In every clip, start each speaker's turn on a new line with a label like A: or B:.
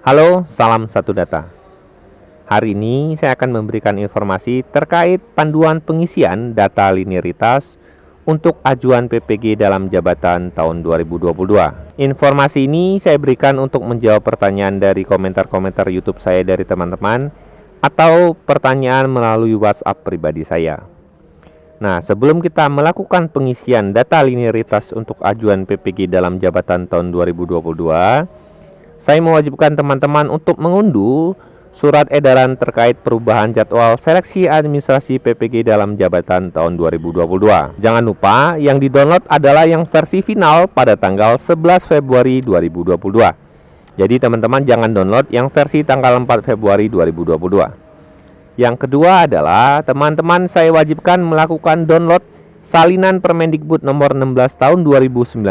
A: Halo, salam satu data. Hari ini saya akan memberikan informasi terkait panduan pengisian data linearitas untuk ajuan PPG dalam jabatan tahun 2022. Informasi ini saya berikan untuk menjawab pertanyaan dari komentar-komentar YouTube saya dari teman-teman atau pertanyaan melalui WhatsApp pribadi saya. Nah, sebelum kita melakukan pengisian data linearitas untuk ajuan PPG dalam jabatan tahun 2022, saya mewajibkan teman-teman untuk mengunduh surat edaran terkait perubahan jadwal seleksi administrasi PPG dalam jabatan tahun 2022. Jangan lupa yang di-download adalah yang versi final pada tanggal 11 Februari 2022. Jadi teman-teman jangan download yang versi tanggal 4 Februari 2022. Yang kedua adalah teman-teman saya wajibkan melakukan download salinan Permendikbud nomor 16 tahun 2019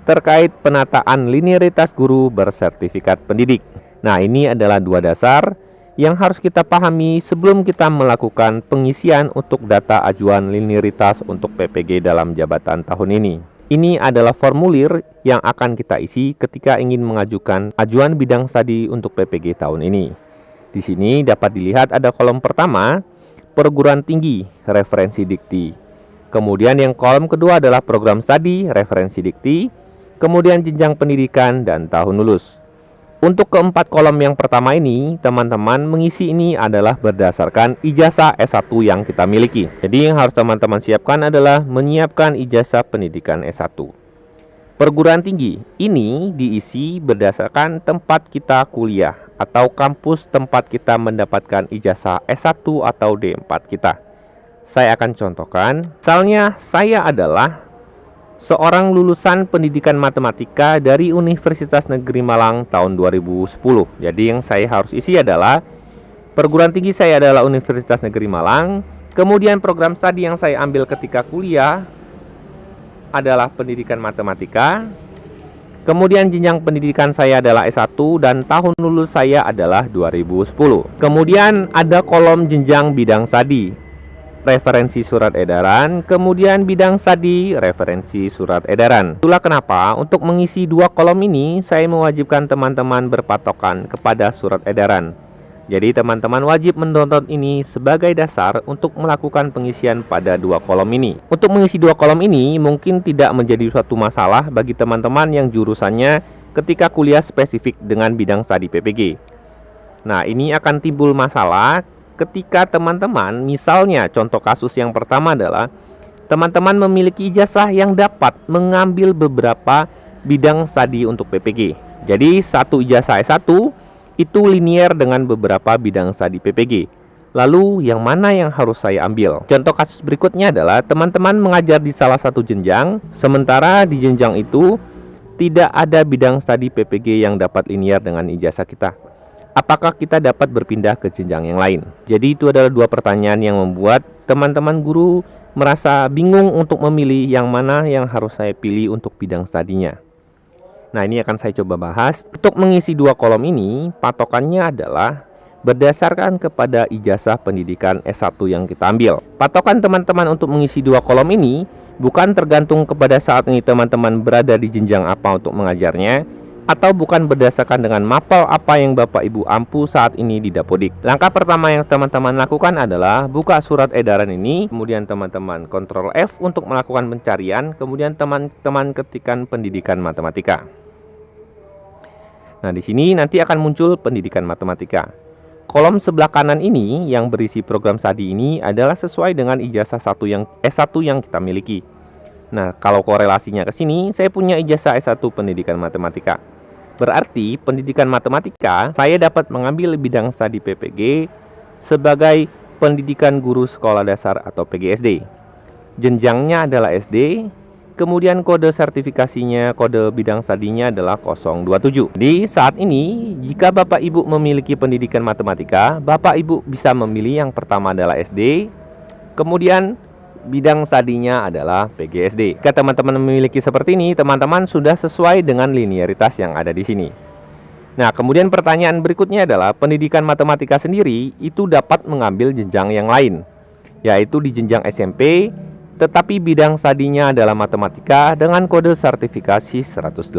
A: terkait penataan linearitas guru bersertifikat pendidik. Nah, ini adalah dua dasar yang harus kita pahami sebelum kita melakukan pengisian untuk data ajuan linearitas untuk PPG dalam jabatan tahun ini. Ini adalah formulir yang akan kita isi ketika ingin mengajukan ajuan bidang studi untuk PPG tahun ini. Di sini dapat dilihat ada kolom pertama, perguruan tinggi, referensi dikti. Kemudian yang kolom kedua adalah program studi, referensi dikti. Kemudian jenjang pendidikan dan tahun lulus. Untuk keempat kolom yang pertama ini, teman-teman mengisi ini adalah berdasarkan ijazah S1 yang kita miliki. Jadi yang harus teman-teman siapkan adalah menyiapkan ijazah pendidikan S1. Perguruan tinggi ini diisi berdasarkan tempat kita kuliah atau kampus tempat kita mendapatkan ijazah S1 atau D4 kita. Saya akan contohkan, misalnya saya adalah seorang lulusan pendidikan matematika dari Universitas Negeri Malang tahun 2010. Jadi yang saya harus isi adalah perguruan tinggi saya adalah Universitas Negeri Malang. Kemudian program studi yang saya ambil ketika kuliah adalah pendidikan matematika. Kemudian jenjang pendidikan saya adalah S1 dan tahun lulus saya adalah 2010. Kemudian ada kolom jenjang bidang studi, referensi surat edaran, kemudian bidang studi, referensi surat edaran. Itulah kenapa untuk mengisi dua kolom ini saya mewajibkan teman-teman berpatokan kepada surat edaran. Jadi teman-teman wajib mendownload ini sebagai dasar untuk melakukan pengisian pada dua kolom ini. Untuk mengisi dua kolom ini mungkin tidak menjadi suatu masalah bagi teman-teman yang jurusannya ketika kuliah spesifik dengan bidang studi PPG. Nah, ini akan timbul masalah ketika teman-teman, misalnya contoh kasus yang pertama adalah teman-teman memiliki ijazah yang dapat mengambil beberapa bidang studi untuk PPG. Jadi satu ijazah S1 itu linear dengan beberapa bidang studi PPG. Lalu yang mana yang harus saya ambil? Contoh kasus berikutnya adalah teman-teman mengajar di salah satu jenjang, sementara di jenjang itu tidak ada bidang studi PPG yang dapat linear dengan ijazah kita. Apakah kita dapat berpindah ke jenjang yang lain? Jadi itu adalah dua pertanyaan yang membuat teman-teman guru merasa bingung untuk memilih yang mana yang harus saya pilih untuk bidang studinya. Nah, ini akan saya coba bahas. Untuk mengisi dua kolom ini, patokannya adalah berdasarkan kepada ijazah pendidikan S1 yang kita ambil. Patokan teman-teman untuk mengisi dua kolom ini bukan tergantung kepada saat ini teman-teman berada di jenjang apa untuk mengajarnya, atau bukan berdasarkan dengan mapel apa yang Bapak Ibu ampu saat ini di Dapodik. Langkah pertama yang teman-teman lakukan adalah buka surat edaran ini, kemudian teman-teman Ctrl F untuk melakukan pencarian, kemudian teman-teman ketikkan pendidikan matematika. Nah, di sini nanti akan muncul pendidikan matematika. Kolom sebelah kanan ini yang berisi program studi ini adalah sesuai dengan ijazah S1 yang kita miliki. Nah, kalau korelasinya ke sini, saya punya ijazah S1 pendidikan matematika. Berarti pendidikan matematika saya dapat mengambil bidang studi PPG sebagai pendidikan guru sekolah dasar atau PGSD. Jenjangnya adalah SD. Kemudian kode sertifikasinya, kode bidang studinya adalah 027. Di saat ini, jika Bapak Ibu memiliki pendidikan matematika, Bapak Ibu bisa memilih yang pertama adalah SD, kemudian bidang studinya adalah PGSD. Jika teman-teman memiliki seperti ini, teman-teman sudah sesuai dengan linearitas yang ada di sini. Nah, kemudian pertanyaan berikutnya adalah pendidikan matematika sendiri itu dapat mengambil jenjang yang lain, yaitu di jenjang SMP, tetapi bidang studinya adalah matematika dengan kode sertifikasi 180.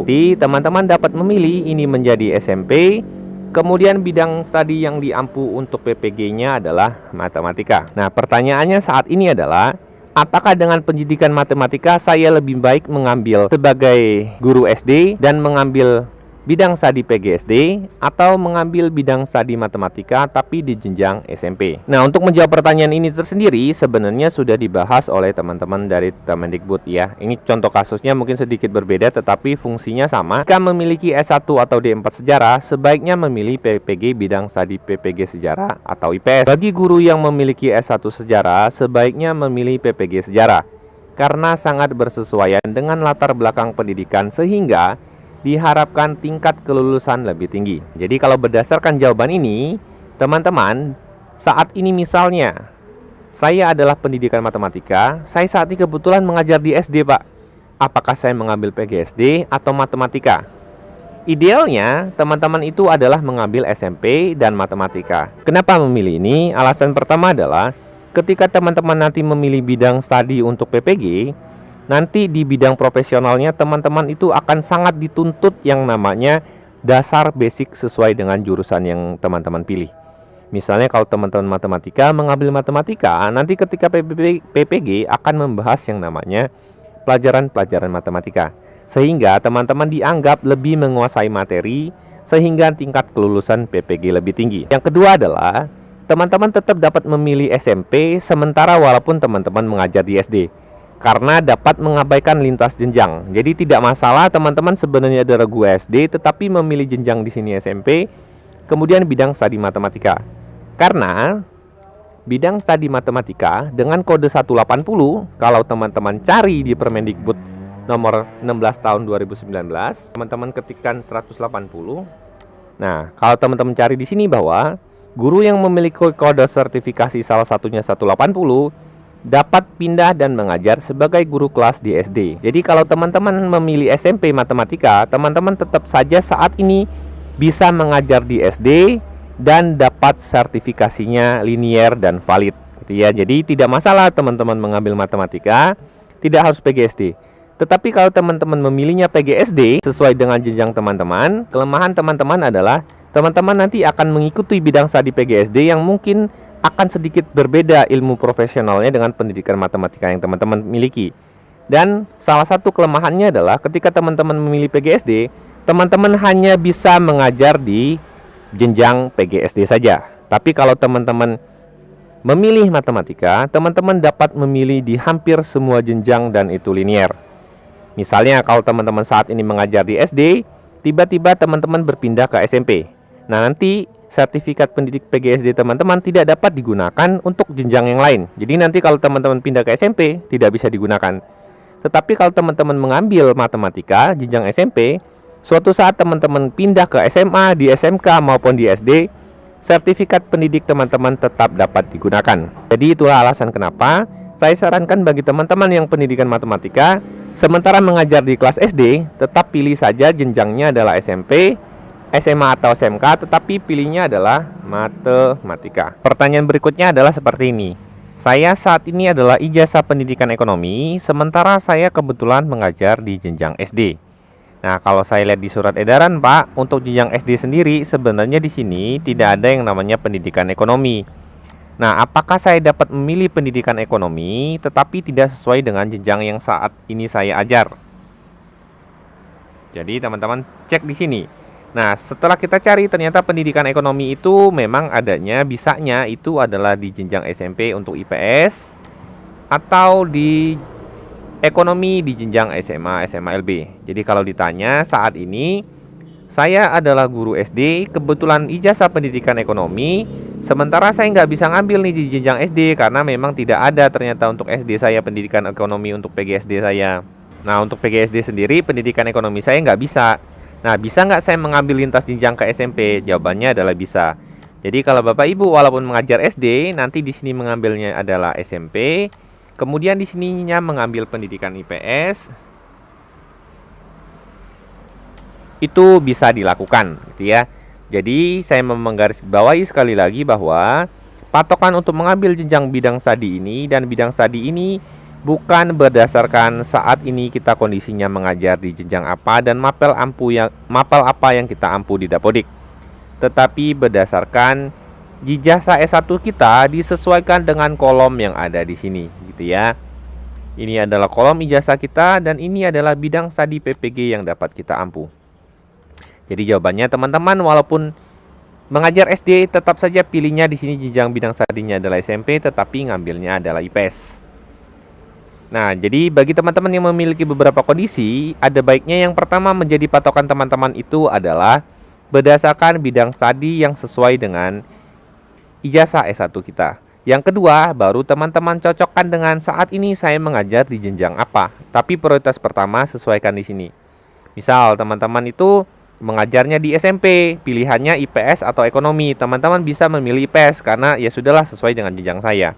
A: Jadi teman-teman dapat memilih ini menjadi SMP, kemudian bidang studi yang diampu untuk PPG-nya adalah matematika. Nah, pertanyaannya saat ini adalah, apakah dengan pendidikan matematika saya lebih baik mengambil sebagai guru SD dan mengambil bidang studi PGSD atau mengambil bidang studi matematika tapi di jenjang SMP? Nah, untuk menjawab pertanyaan ini tersendiri sebenarnya sudah dibahas oleh teman-teman dari Kemendikbud ya. Ini contoh kasusnya mungkin sedikit berbeda tetapi fungsinya sama. Jika memiliki S1 atau D4 sejarah, sebaiknya memilih PPG bidang studi PPG sejarah atau IPS. Bagi guru yang memiliki S1 sejarah, sebaiknya memilih PPG sejarah karena sangat bersesuaian dengan latar belakang pendidikan sehingga diharapkan tingkat kelulusan lebih tinggi. Jadi kalau berdasarkan jawaban ini, teman-teman, saat ini misalnya saya adalah pendidikan matematika, saya saat ini kebetulan mengajar di SD, Pak. Apakah saya mengambil PGSD atau matematika? Idealnya, teman-teman itu adalah mengambil SMP dan matematika. Kenapa memilih ini? Alasan pertama adalah ketika teman-teman nanti memilih bidang studi untuk PPG, nanti di bidang profesionalnya teman-teman itu akan sangat dituntut yang namanya dasar basic sesuai dengan jurusan yang teman-teman pilih. Misalnya kalau teman-teman matematika mengambil matematika, nanti ketika PPG akan membahas yang namanya pelajaran-pelajaran matematika. Sehingga teman-teman dianggap lebih menguasai materi sehingga tingkat kelulusan PPG lebih tinggi. Yang kedua adalah teman-teman tetap dapat memilih SMP sementara walaupun teman-teman mengajar di SD, karena dapat mengabaikan lintas jenjang. Jadi tidak masalah teman-teman sebenarnya adalah guru SD tetapi memilih jenjang di sini SMP, kemudian bidang studi matematika. Karena bidang studi matematika dengan kode 180, kalau teman-teman cari di Permendikbud nomor 16 tahun 2019, teman-teman ketikkan 180. Nah, kalau teman-teman cari di sini bahwa guru yang memiliki kode sertifikasi salah satunya 180 dapat pindah dan mengajar sebagai guru kelas di SD. Jadi kalau teman-teman memilih SMP matematika, teman-teman tetap saja saat ini bisa mengajar di SD dan dapat sertifikasinya linier dan valid gitu ya. Jadi tidak masalah teman-teman mengambil matematika, tidak harus PGSD. Tetapi kalau teman-teman memilihnya PGSD sesuai dengan jenjang teman-teman, kelemahan teman-teman adalah teman-teman nanti akan mengikuti bidang studi PGSD yang mungkin akan sedikit berbeda ilmu profesionalnya dengan pendidikan matematika yang teman-teman miliki. Dan salah satu kelemahannya adalah ketika teman-teman memilih PGSD, teman-teman hanya bisa mengajar di jenjang PGSD saja. Tapi kalau teman-teman memilih matematika, teman-teman dapat memilih di hampir semua jenjang dan itu linier. Misalnya kalau teman-teman saat ini mengajar di SD, tiba-tiba teman-teman berpindah ke SMP. Nah, nanti sertifikat pendidik PGSD teman-teman tidak dapat digunakan untuk jenjang yang lain. Jadi nanti kalau teman-teman pindah ke SMP tidak bisa digunakan. Tetapi kalau teman-teman mengambil matematika jenjang SMP, suatu saat teman-teman pindah ke SMA, di SMK maupun di SD, sertifikat pendidik teman-teman tetap dapat digunakan. Jadi itulah alasan kenapa saya sarankan bagi teman-teman yang pendidikan matematika, sementara mengajar di kelas SD, tetap pilih saja jenjangnya adalah SMP, SMA atau SMK, tetapi pilihnya adalah matematika. Pertanyaan berikutnya adalah seperti ini. Saya saat ini adalah ijazah pendidikan ekonomi, sementara saya kebetulan mengajar di jenjang SD. Nah, kalau saya lihat di surat edaran, Pak, untuk jenjang SD sendiri sebenarnya di sini tidak ada yang namanya pendidikan ekonomi. Nah, apakah saya dapat memilih pendidikan ekonomi tetapi tidak sesuai dengan jenjang yang saat ini saya ajar? Jadi, teman-teman cek di sini. Nah, setelah kita cari ternyata pendidikan ekonomi itu memang adanya, bisanya itu adalah di jenjang SMP untuk IPS atau di ekonomi di jenjang SMA, SMA LB. Jadi kalau ditanya saat ini saya adalah guru SD, kebetulan ijazah pendidikan ekonomi, sementara saya nggak bisa ngambil nih di jenjang SD karena memang tidak ada ternyata untuk SD saya pendidikan ekonomi untuk PGSD saya. Nah, untuk PGSD sendiri pendidikan ekonomi saya nggak bisa. Nah, bisa nggak saya mengambil lintas jenjang ke SMP? Jawabannya adalah bisa. Jadi kalau Bapak Ibu walaupun mengajar SD, nanti di sini mengambilnya adalah SMP, kemudian di sininya mengambil pendidikan IPS, itu bisa dilakukan, gitu ya. Jadi saya menggarisbawahi sekali lagi bahwa patokan untuk mengambil jenjang bidang studi ini dan bidang studi ini bukan berdasarkan saat ini kita kondisinya mengajar di jenjang apa dan mapel apa yang kita ampu di Dapodik, tetapi berdasarkan ijazah S1 kita disesuaikan dengan kolom yang ada di sini, gitu ya. Ini adalah kolom ijazah kita dan ini adalah bidang studi PPG yang dapat kita ampu. Jadi jawabannya teman-teman, walaupun mengajar SD tetap saja pilihnya di sini jenjang bidang studinya adalah SMP, tetapi ngambilnya adalah IPS. Nah, jadi bagi teman-teman yang memiliki beberapa kondisi, ada baiknya yang pertama menjadi patokan teman-teman itu adalah berdasarkan bidang studi yang sesuai dengan ijazah S1 kita. Yang kedua, baru teman-teman cocokkan dengan saat ini saya mengajar di jenjang apa. Tapi prioritas pertama sesuaikan di sini. Misal teman-teman itu mengajarnya di SMP, pilihannya IPS atau ekonomi. Teman-teman bisa memilih IPS karena ya sudahlah sesuai dengan jenjang saya.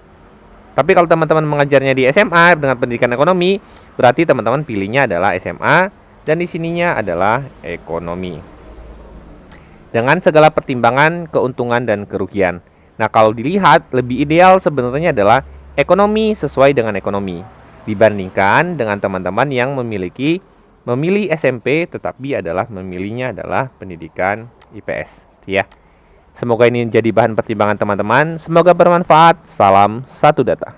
A: Tapi kalau teman-teman mengajarnya di SMA dengan pendidikan ekonomi, berarti teman-teman pilihnya adalah SMA dan di sininya adalah ekonomi. Dengan segala pertimbangan keuntungan dan kerugian. Nah, kalau dilihat lebih ideal sebenarnya adalah ekonomi sesuai dengan ekonomi dibandingkan dengan teman-teman yang memilih SMP tetapi memilihnya adalah pendidikan IPS, ya. Semoga ini menjadi bahan pertimbangan teman-teman. Semoga bermanfaat. Salam satu data.